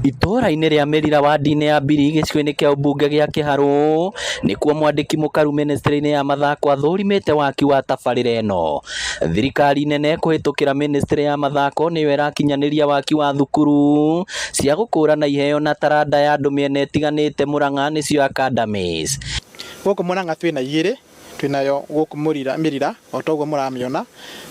Itũra-inĩ rĩa Mĩrira wadi-inĩ ya Mbiri gĩcigo-inĩ kĩa ũmbunge gĩa Kĩharũ nĩkuo mwandĩki mũkaru ministry-inĩ ya mathako athũrimĩte waki wa tabarĩra ĩno. Thirikari nene kũhĩtũkĩra ministry ya mathako nĩyo ĩrakinyanĩria waki wa thukuru cia gũkũrana iheo na taranda ya andũ mĩena ĩtiganĩte Mũrang'a nĩcio academies. Gũkũ Mũrang'a twĩna igĩrĩ, twĩnayo gũkũ Mĩrira o toguo mũramĩona,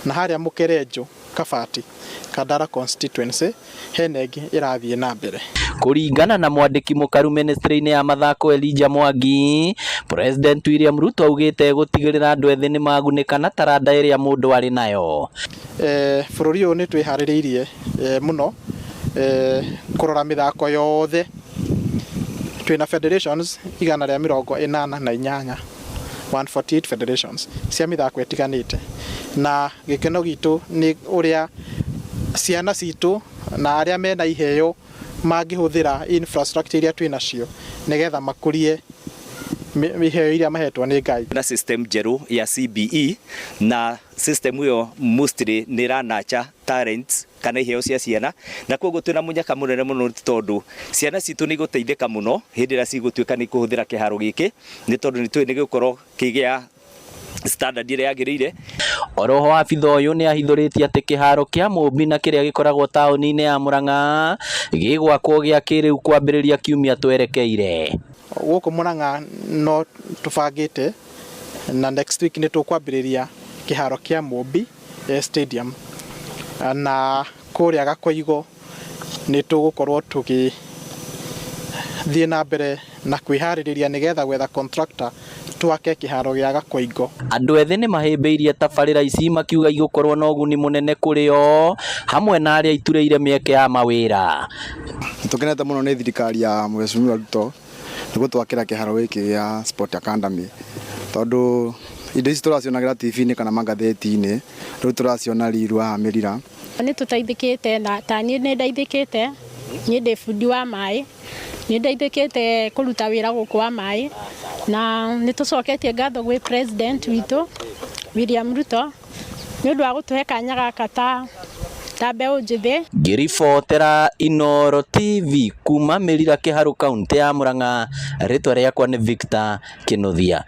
na harĩa Mũkerenjũ Kabati Kandara constituency hena ĩngĩ ĩrathiĩ na mbere. Kũringana na mwandĩki mũkaru ministry-inĩ ya mathako Elijah Mwangi, President William Ruto augĩte gũtigĩrĩra andũ ethĩ nĩ magunĩka na taranda ĩrĩa mũndũ arĩ nayo. Bũrũri ũyũ nĩ twĩharĩrĩirie mũno kũrora mĩthako yothe. Twĩna federations 188, 148 federations cia mĩthako ĩtiganĩte, na gĩkeno gitũ nĩ ũrĩa ciana citũ na arĩa mena iheo mangĩhũthĩra infrastructure iria twĩnacio nĩgetha makũrie iheo iria mahetwo nĩ Ngai. Na system njerũ ya CBE, na system ĩyo mostly nĩ ĩranacha talents kana iheo cia ciana, na koguo twĩna mũnyaka mũnene mũno tondũ ciana citũ nĩ igũteithĩka mũno hĩndĩ ĩrĩa cigũtuĩka nĩ kũhũthĩra kĩharo gĩkĩ, nĩ tondũ nĩ tũĩ nĩ gĩgũkorwo kĩgĩa standard ĩrĩa yagĩrĩire. Oroho abitha ũyũ nĩ ahithũrĩtie atĩ kĩharo kĩa Mũmbi na kĩrĩa gĩkoragwo taũni-inĩ ya Mũrang'a gĩgwakwo gĩa kĩrĩu kwambĩrĩria kiumia twerekeire. Gũkũ Mũrang'a no tũbangĩte na next week nĩ tũkwambĩrĩria kĩharo kĩa Mũmbi stadium, na kũrĩa Gakoigo nĩ tũgũkorwo tũgĩthiĩ na mbere na kwĩharĩrĩria nĩgetha gwetha contractor twake kĩharo gĩa Gakoigo. Andũ ethĩ nĩ mahĩmbĩirie tabarĩra ici makiuga igũkorwo na ũguni mũnene kũrĩ o hamwe na arĩa iturĩire mĩeke ya mawĩra. Tũkenete mũno nĩ thirikari ya Mheshimiwa Ruto nĩguo twakĩra kĩharo gĩkĩ gĩa Sport Academy, tondũ indo ici tũracionagĩra TV-inĩ kana magathĩti-inĩ, rĩu tũraciona Riru haha Mĩrira. Nĩ tũteithĩkĩte na taniĩ nĩ ndeithĩkĩte, niĩ ndĩ bundi wa maĩ, nĩ ndeithĩkĩte kũruta wĩra gũkũ wa maĩ, na nĩ tũcoketie ngatho gwĩ President witũ William Ruto nĩ ũndũ wa gũtũhe kanya gaka ta mbeũ njĩthĩ. Ngĩribotera Inooro TV kuma Mĩrira Kĩharũ kaunti ya Mũrang'a, rĩtwa rĩakwa nĩ Victor Kĩnuthia.